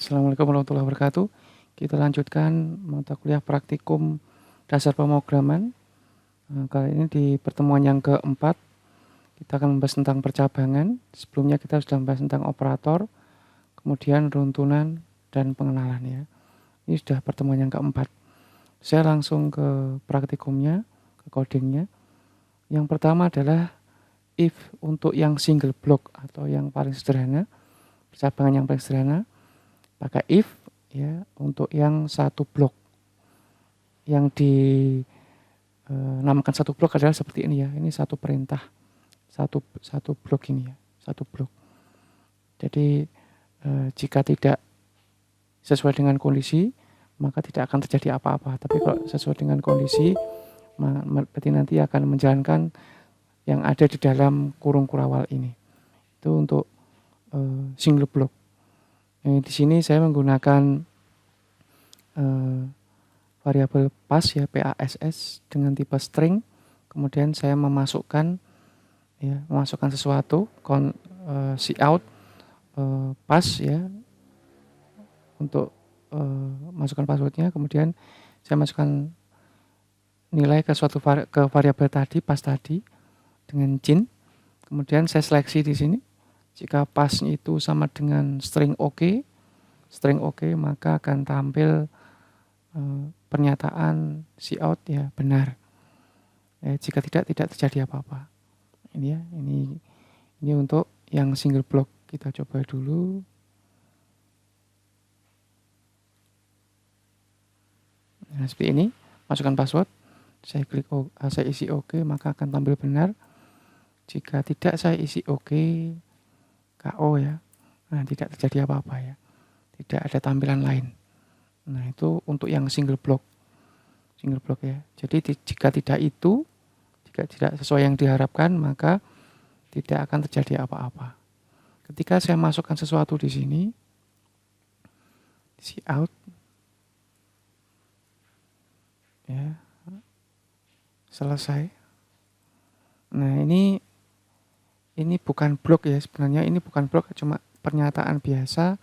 Assalamualaikum warahmatullahi wabarakatuh. Kita lanjutkan mata kuliah praktikum dasar pemrograman. Kali ini di pertemuan yang keempat, kita akan membahas tentang percabangan. Sebelumnya kita sudah membahas tentang operator, kemudian runtunan dan pengenalan ya. Ini sudah pertemuan yang keempat. Saya langsung ke praktikumnya, ke codingnya. Yang pertama adalah if untuk yang single block atau yang paling sederhana, percabangan yang paling sederhana, pakai if ya untuk yang satu blok. Yang dinamakan satu blok adalah seperti ini ya. Ini satu perintah, satu blok ini ya, satu blok. Jadi jika tidak sesuai dengan kondisi, maka tidak akan terjadi apa-apa. Tapi kalau sesuai dengan kondisi, berarti nanti akan menjalankan yang ada di dalam kurung kurawal ini. Itu untuk single block. Di sini saya menggunakan variabel pass ya, PASS dengan tipe string. Kemudian saya memasukkan sesuatu, cout pass ya, untuk masukkan passwordnya. Kemudian saya masukkan nilai ke variabel tadi, pass tadi dengan cin. Kemudian saya seleksi di sini. Jika passnya itu sama dengan string OK, maka akan tampil pernyataan cout ya benar. Jika tidak terjadi apa-apa. Ini ya, ini untuk yang single block. Kita coba dulu. Nah, seperti ini, masukkan password. Saya klik saya isi OK, maka akan tampil benar. Jika tidak, saya isi OK, KO ya. Nah, tidak terjadi apa-apa ya. Tidak ada tampilan lain. Nah, itu untuk yang single block ya. Jadi jika tidak sesuai yang diharapkan, maka tidak akan terjadi apa-apa. Ketika saya masukkan sesuatu di sini, cout ya, selesai. Nah, ini bukan blok ya, sebenarnya ini bukan blok, cuma pernyataan biasa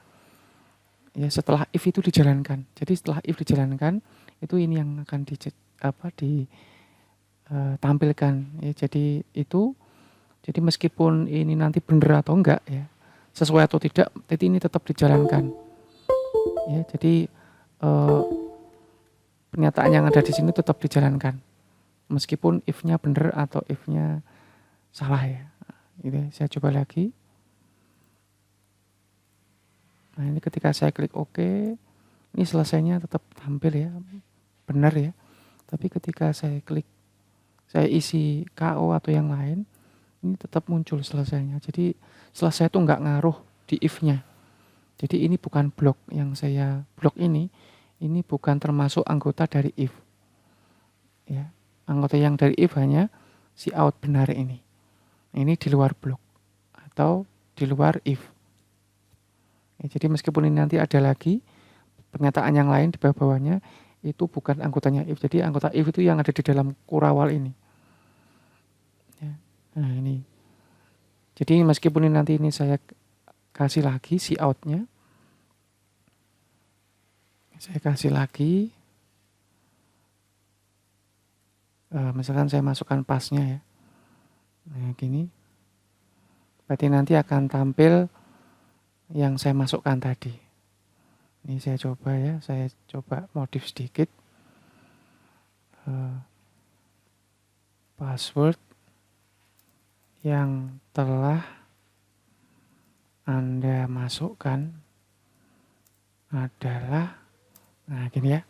ya setelah if itu dijalankan. Jadi setelah if dijalankan, itu ini yang akan ditampilkan ya. Jadi meskipun ini nanti benar atau enggak ya, sesuai atau tidak, jadi ini tetap dijalankan ya. Jadi pernyataan yang ada di sini tetap dijalankan meskipun if-nya benar atau if-nya salah ya. Ini saya coba lagi. Nah, ini ketika saya klik OK, ini selesainya tetap tampil ya, benar ya. Tapi ketika saya isi KO atau yang lain, ini tetap muncul selesainya. Jadi selesai itu nggak ngaruh di if-nya. Jadi ini bukan blok yang saya blok ini bukan termasuk anggota dari if. Ya, anggota yang dari if hanya cout benar ini. Ini di luar blok atau di luar if. Ya, jadi meskipun ini nanti ada lagi pernyataan yang lain di bawah-bawahnya, itu bukan anggotanya if. Jadi anggota if itu yang ada di dalam kurawal ini. Ya. Nah, ini. Jadi meskipun ini nanti saya kasih lagi cout-nya. Saya kasih lagi. Misalkan saya masukkan passnya ya. Nah, gini. Berarti nanti akan tampil yang saya masukkan tadi. Ini saya coba ya, saya coba modif sedikit. Password yang telah Anda masukkan adalah, nah gini ya.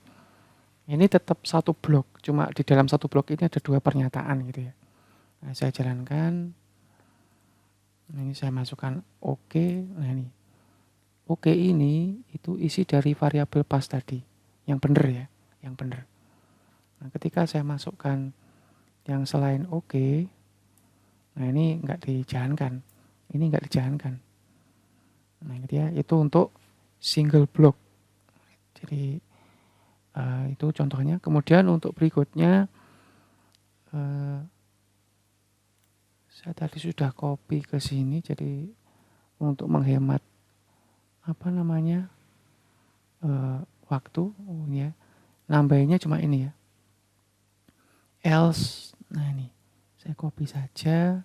Ini tetap satu blok, cuma di dalam satu blok ini ada dua pernyataan gitu ya. Nah, saya jalankan. Ini saya masukkan OK. Nah, ini OK ini itu isi dari variabel pass tadi, yang benar ya, yang benar. Nah, ketika saya masukkan yang selain OK, nah ini nggak dijalankan, Nah, gitu ya, itu untuk single block. Jadi itu contohnya. Kemudian untuk berikutnya, saya tadi sudah copy ke sini, jadi untuk menghemat waktu ya. Nambahinnya cuma ini ya. Else. Nah ini saya copy saja.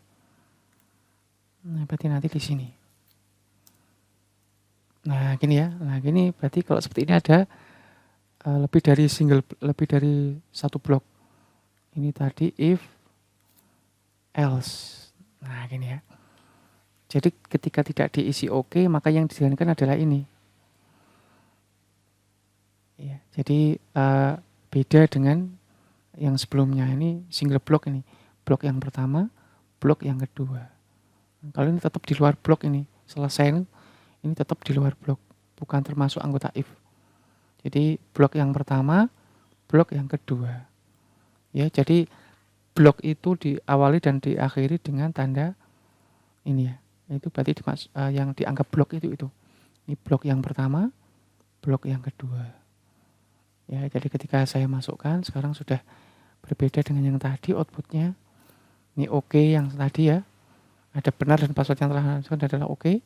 Nah berarti nanti di sini. Nah gini ya. Nah gini berarti kalau seperti ini ada lebih dari satu blok. Ini tadi if else. Nah gini ya. Jadi ketika tidak diisi oke, maka yang dijalankan adalah ini. Ya, jadi beda dengan yang sebelumnya. Ini single block ini. Blok yang pertama, blok yang kedua. Kalau ini tetap di luar blok ini. Selesai ini tetap di luar blok. Bukan termasuk anggota if. Jadi blok yang pertama, blok yang kedua. Ya, jadi blok itu diawali dan diakhiri dengan tanda ini ya. Itu berarti yang dianggap blok itu. Ini blok yang pertama, blok yang kedua. Ya, jadi ketika saya masukkan sekarang sudah berbeda dengan yang tadi outputnya. Ini oke yang tadi ya. Ada benar dan password yang telah dimasukkan adalah oke.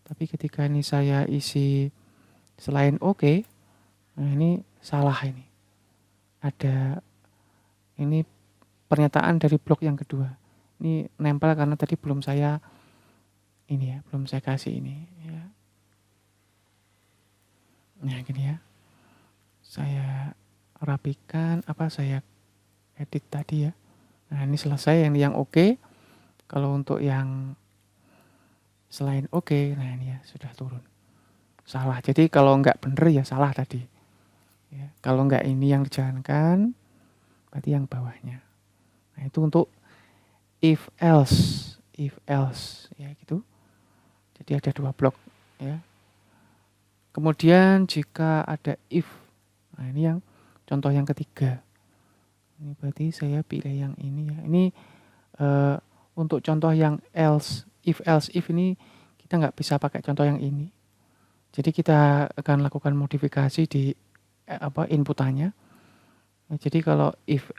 Tapi ketika ini saya isi selain oke, nah ini salah ini. Ada ini pernyataan dari blok yang kedua. Ini nempel karena tadi belum saya kasih ini ya. Nah gini ya. Saya rapikan saya edit tadi ya. Nah ini selesai yang oke. Kalau untuk yang selain oke, nah ini ya sudah turun. Salah. Jadi kalau nggak bener ya salah tadi. Ya, kalau nggak ini yang dijalankan, berarti yang bawahnya. Nah itu untuk if else ya gitu. Jadi ada dua blok ya. Kemudian jika ada if, nah ini yang contoh yang ketiga. Ini berarti saya pilih yang ini ya. Ini untuk contoh yang else if ini kita nggak bisa pakai contoh yang ini. Jadi kita akan lakukan modifikasi di inputannya. Nah, jadi kalau if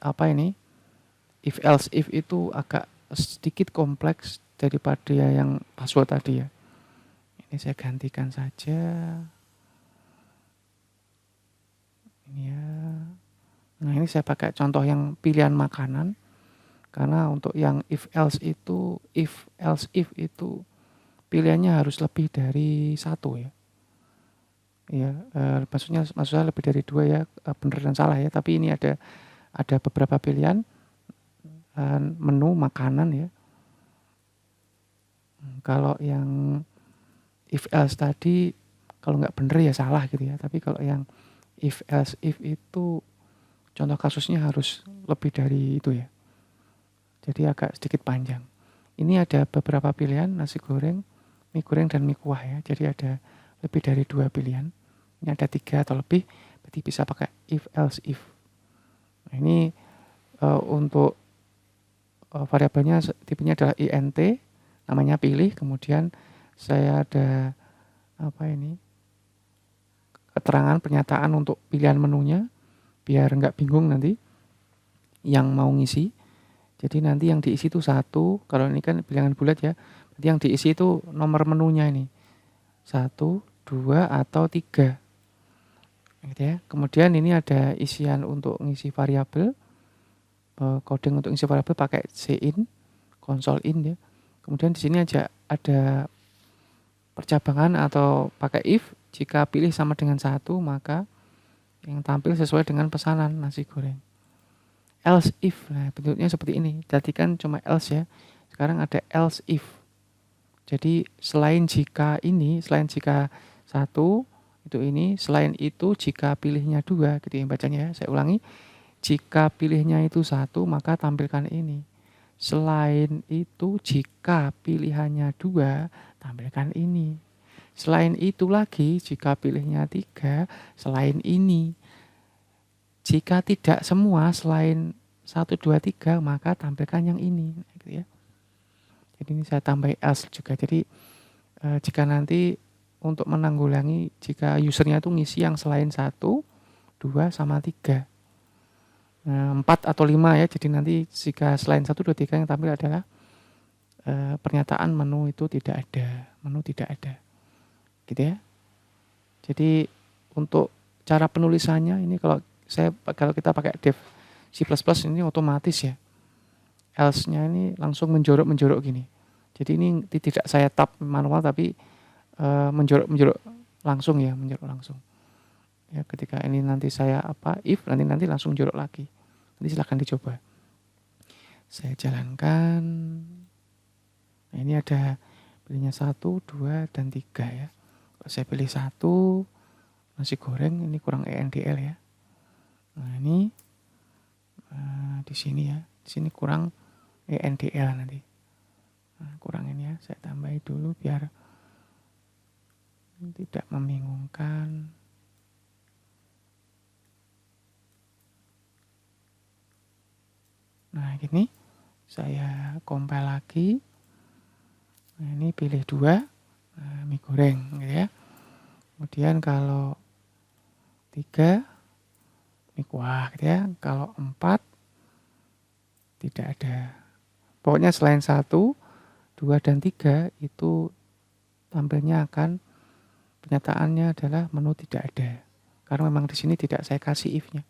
else if itu agak sedikit kompleks daripada yang password tadi ya. Ini saya gantikan saja. Ini ya. Nah ini saya pakai contoh yang pilihan makanan. Karena untuk yang if else if pilihannya harus lebih dari satu ya. Ya, maksudnya lebih dari dua ya, benar dan salah ya. Tapi ini ada beberapa pilihan menu makanan ya. Kalau yang if else tadi kalau nggak benar ya salah gitu ya. Tapi kalau yang if else if itu contoh kasusnya harus lebih dari itu ya. Jadi agak sedikit panjang. Ini ada beberapa pilihan nasi goreng, mie goreng dan mie kuah ya. Jadi ada lebih dari dua pilihan. Ini ada 3 atau lebih, berarti bisa pakai if else if. Nah, ini untuk variabelnya tipenya adalah int, namanya pilih. Kemudian saya ada keterangan pernyataan untuk pilihan menunya, biar nggak bingung nanti yang mau ngisi. Jadi nanti yang diisi itu 1, kalau ini kan bilangan bulat ya, berarti yang diisi itu nomor menunya ini 1, 2 atau 3. Gitu ya. Kemudian ini ada isian untuk ngisi variabel, coding untuk ngisi variabel pakai cin, console in ya. Kemudian di sini aja ada percabangan atau pakai if, jika pilih sama dengan 1 maka yang tampil sesuai dengan pesanan nasi goreng. Else if, nah bentuknya seperti ini. Tadi kan cuma else ya. Sekarang ada else if. Jadi selain jika 1 itu ini, selain itu jika pilihnya 2 gitu ya bacanya ya. Saya ulangi. Jika pilihnya itu 1 maka tampilkan ini. Selain itu jika pilihannya 2 tampilkan ini. Selain itu lagi jika pilihnya 3 selain ini. Jika tidak semua selain 1, 2, 3 maka tampilkan yang ini gitu ya. Jadi ini saya tambah else juga. Jadi jika nanti untuk menanggulangi jika usernya itu ngisi yang selain 1, 2 sama 3. 4 atau 5 ya. Jadi nanti jika selain 1, 2, 3 yang tampil adalah pernyataan menu itu tidak ada. Menu tidak ada. Gitu ya. Jadi untuk cara penulisannya ini kalau kita pakai dev C++ ini otomatis ya. Else-nya ini langsung menjorok gini. Jadi ini tidak saya tap manual tapi menjorok langsung ya, menjorok langsung. Ya, ketika ini nanti saya if nanti langsung jorok lagi. Nanti silahkan dicoba. Saya jalankan. Nah, ini ada pilihnya 1, 2, dan 3 ya. Kalau saya pilih 1, nasi goreng ini kurang ENDL ya. Nah, ini di sini ya. Di sini kurang ENDL nanti. Nah, kurang ini ya. Saya tambahi dulu biar tidak membingungkan. Nah, gini. Saya compile lagi. Nah, ini pilih 2, mie goreng gitu ya. Kemudian kalau 3, mie kuah gitu ya. Kalau 4, tidak ada. Pokoknya selain 1, 2, dan 3 itu tampilnya akan penyataannya adalah menu tidak ada. Karena memang di sini tidak saya kasih if-nya.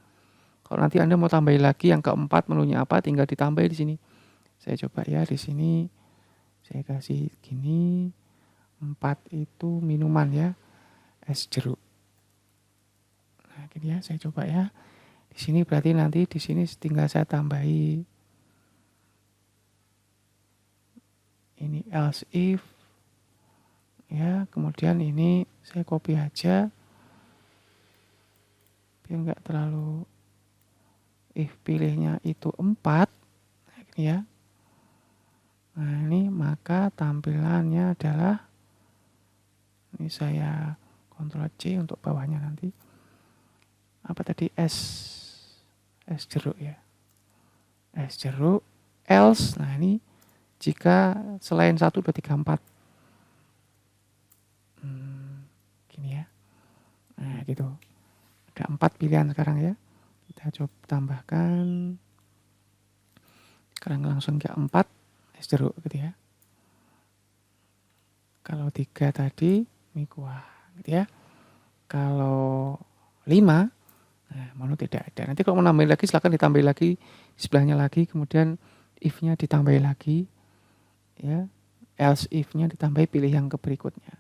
Kalau nanti Anda mau tambahin lagi yang keempat menunya apa, tinggal ditambahin di sini. Saya coba ya di sini. Saya kasih gini. 4 itu minuman ya. Es jeruk. Nah, gini ya, saya coba ya. Di sini berarti nanti di sini tinggal saya tambahi ini else if ya, kemudian ini saya copy aja biar nggak terlalu if pilihnya itu 4 nah, gini ya. Nah, ini maka tampilannya adalah ini saya Ctrl C untuk bawahnya nanti. Apa tadi es jeruk ya. Es jeruk else. Nah, ini jika selain 1, 2, 3, 4. Gini ya. Nah, gitu. Ada 4 pilihan sekarang ya. Kita coba tambahkan. Sekarang langsung ke 4 es jeruk gitu ya. Kalau 3 tadi mie kuah gitu ya. Kalau 5 nah, menu tidak ada. Nanti kalau mau nambahin lagi silakan ditambahin lagi sebelahnya lagi, kemudian if-nya ditambahin lagi ya. Else if-nya ditambahin pilih yang ke berikutnya.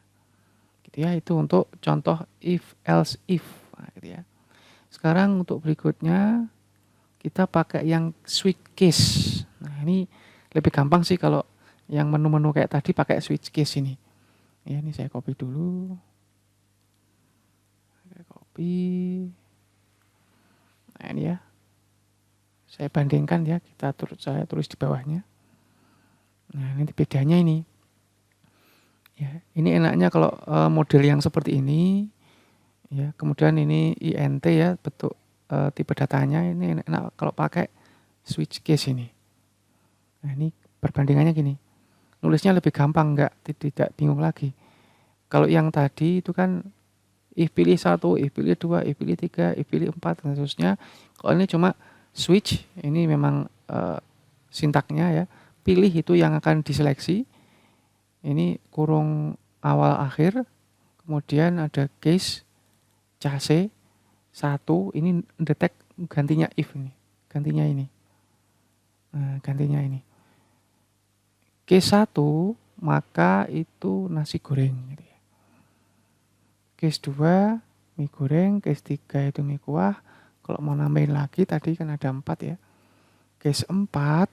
Gitu ya, itu untuk contoh if else if. Nah, gitu ya. Sekarang untuk berikutnya kita pakai yang switch case. Nah, ini lebih gampang sih kalau yang menu-menu kayak tadi pakai switch case ini. Ya, ini saya copy dulu. Saya copy. Nah, ini ya. Saya bandingkan ya, saya tulis di bawahnya. Nah, ini bedanya ini. Ya, ini enaknya kalau model yang seperti ini ya, kemudian ini INT ya, bentuk tipe datanya ini enak kalau pakai switch case ini. Nah, ini perbandingannya gini. Nulisnya lebih gampang, tidak bingung lagi. Kalau yang tadi itu kan if pilih 1, if pilih 2, if pilih 3, if pilih 4 dan seterusnya. Kalau ini cuma switch, ini memang sintaknya ya. Pilih itu yang akan diseleksi. Ini kurung awal akhir. Kemudian ada case case 1, ini detect gantinya if ini. Gantinya ini. Nah, gantinya ini. Case 1 maka itu nasi goreng gitu ya. Case 2 mie goreng, case 3 itu mie kuah. Kalau mau nambahin lagi tadi kan ada 4 ya. Case 4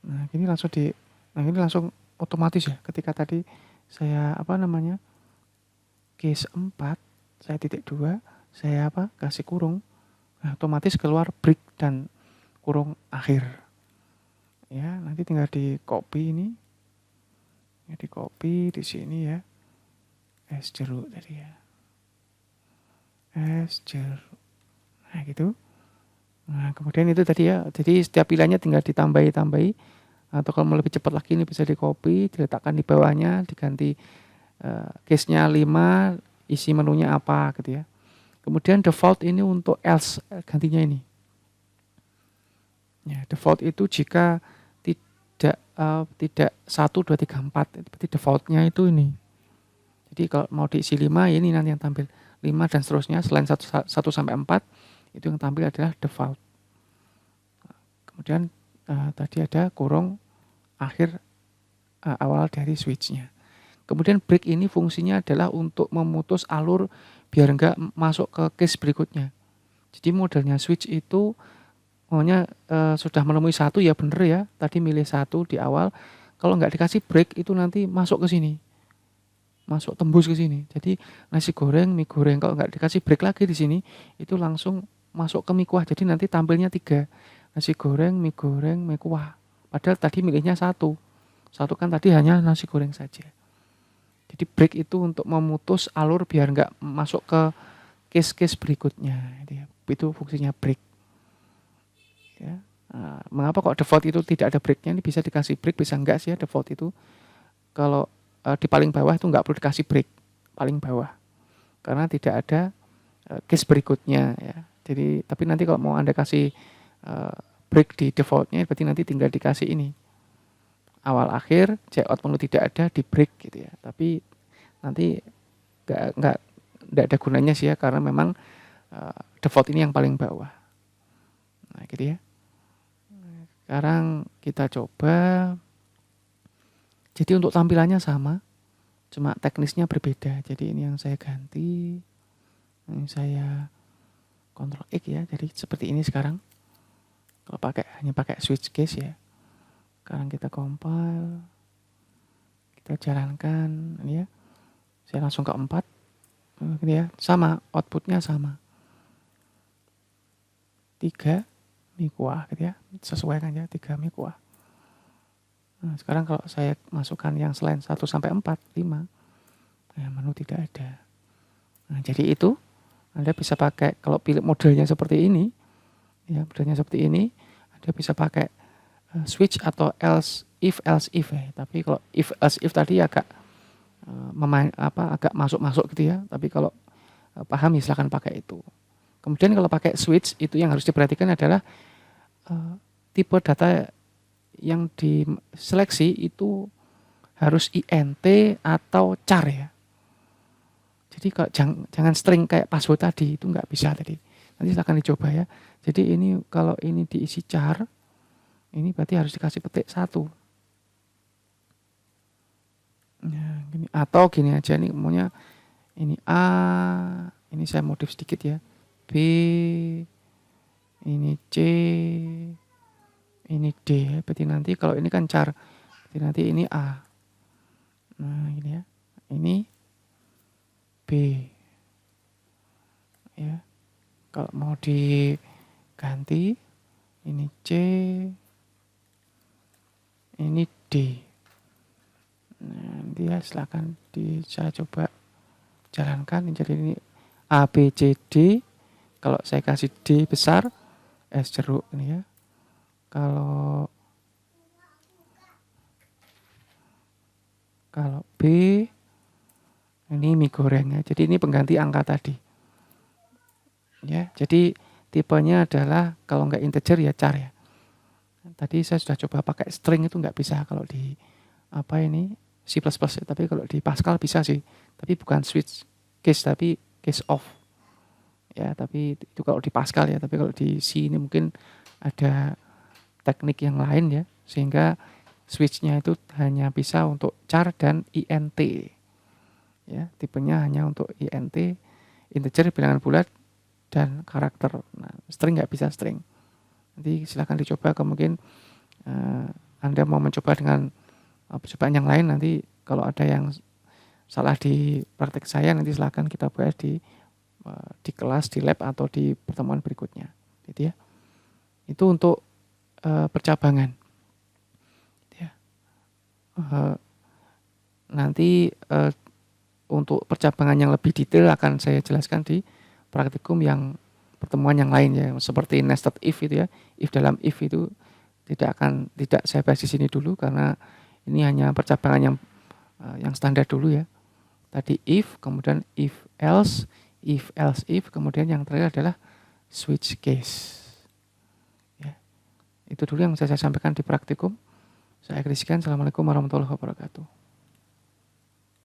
nah ini langsung otomatis ya. Ketika tadi saya case 4 saya titik 2 saya kasih kurung. Nah, otomatis keluar break dan kurung akhir. Ya, nanti tinggal di copy ini. Ya, di copy di sini ya. Es jeruk tadi ya. Es jeruk. Nah, gitu. Nah, kemudian itu tadi ya. Jadi setiap pilihannya tinggal ditambahi. Atau kalau mau lebih cepat lagi ini bisa di copy, diletakkan di bawahnya, diganti case-nya 5, isi menunya apa gitu ya. Kemudian default ini untuk else, gantinya ini. Ya, default itu jika tidak 1, 2, 3, 4, berarti defaultnya itu ini. Jadi kalau mau diisi 5, ya ini nanti yang tampil 5 dan seterusnya, selain 1 sampai 4 itu yang tampil adalah default. Kemudian tadi ada kurung akhir awal dari switchnya. Kemudian break ini fungsinya adalah untuk memutus alur biar enggak masuk ke case berikutnya. Jadi modelnya switch itu maunya sudah menemui 1 ya bener ya, tadi milih 1 di awal. Kalau nggak dikasih break itu nanti masuk ke sini, masuk tembus ke sini. Jadi nasi goreng, mie goreng kalau nggak dikasih break lagi di sini itu langsung masuk ke mie kuah. Jadi nanti tampilnya 3, nasi goreng, mie kuah. Padahal tadi milihnya 1 kan tadi hanya nasi goreng saja. Jadi break itu untuk memutus alur biar nggak masuk ke case-case berikutnya. Itu fungsinya break. Ya. Mengapa kok default itu tidak ada breaknya? Ini bisa dikasih break, bisa enggak sih ya default itu. Kalau di paling bawah itu nggak perlu dikasih break, paling bawah. Karena tidak ada case berikutnya ya. Jadi tapi nanti kalau mau Anda kasih break di defaultnya berarti nanti tinggal dikasih ini. Awal akhir, check out menu tidak ada, di break gitu ya. Tapi nanti nggak ada gunanya sih ya karena memang default ini yang paling bawah. Nah, gitu ya. Sekarang kita coba. Jadi untuk tampilannya sama, cuma teknisnya berbeda. Jadi ini yang saya ganti. Ini saya Ctrl X ya. Jadi seperti ini sekarang. Kalau hanya pakai switch case ya. Sekarang kita compile. Kita jalankan ini ya. Saya langsung ke 4. Ini ya, sama outputnya sama. 3 mie kuah gitu ya, sesuaikan ya 3 mie kuah. Nah, sekarang kalau saya masukkan yang selain 1 sampai 4, 5, menu tidak ada. Nah, jadi itu Anda bisa pakai kalau pilih modelnya seperti ini, ya modelnya seperti ini, Anda bisa pakai switch atau else if ya. Tapi kalau if else if tadi agak agak masuk gitu ya. Tapi kalau paham ya silakan pakai itu. Kemudian kalau pakai switch itu yang harus diperhatikan adalah tipe data yang diseleksi itu harus INT atau char ya. Jadi kalau jangan string kayak password tadi itu nggak bisa tadi. Nanti silakan dicoba ya. Jadi ini kalau ini diisi char, ini berarti harus dikasih petik 1. Nah, gini. Atau gini aja nih maunya ini A, ini saya modif sedikit ya. B, ini C, ini D. Berarti nanti kalau ini kan char, berarti nanti ini A. Nah ini ya, ini B. Ya, kalau mau diganti, ini C, ini D. Nah, nanti ya silakan saya coba jalankan. Jadi ini A, B, C, D. Kalau saya kasih D besar, S jeruk ini ya. Kalau B ini mie goreng ya. Jadi ini pengganti angka tadi. Ya, jadi tipenya adalah kalau nggak integer ya char ya. Tadi saya sudah coba pakai string itu nggak bisa kalau di C++, tapi kalau di Pascal bisa sih. Tapi bukan switch case tapi case off. Ya, tapi itu kalau di Pascal ya, tapi kalau di C ini mungkin ada teknik yang lain ya, sehingga switch-nya itu hanya bisa untuk char dan INT. Ya, tipenya hanya untuk INT, integer bilangan bulat dan karakter. Nah, string nggak bisa string. Nanti silakan dicoba, mungkin Anda mau mencoba dengan percobaan yang lain, nanti kalau ada yang salah di praktek saya nanti silakan kita bahas di kelas, di lab atau di pertemuan berikutnya, gitu ya. Itu untuk percabangan. Ya. Nanti untuk percabangan yang lebih detail akan saya jelaskan di praktikum yang pertemuan yang lain ya, seperti nested if itu ya. If dalam if itu tidak saya bahas di sini dulu karena ini hanya percabangan yang standar dulu ya. Tadi if, kemudian if else if, kemudian yang terakhir adalah switch case. Ya. Itu dulu yang saya sampaikan di praktikum. Saya akhiri sekian. Assalamualaikum warahmatullahi wabarakatuh.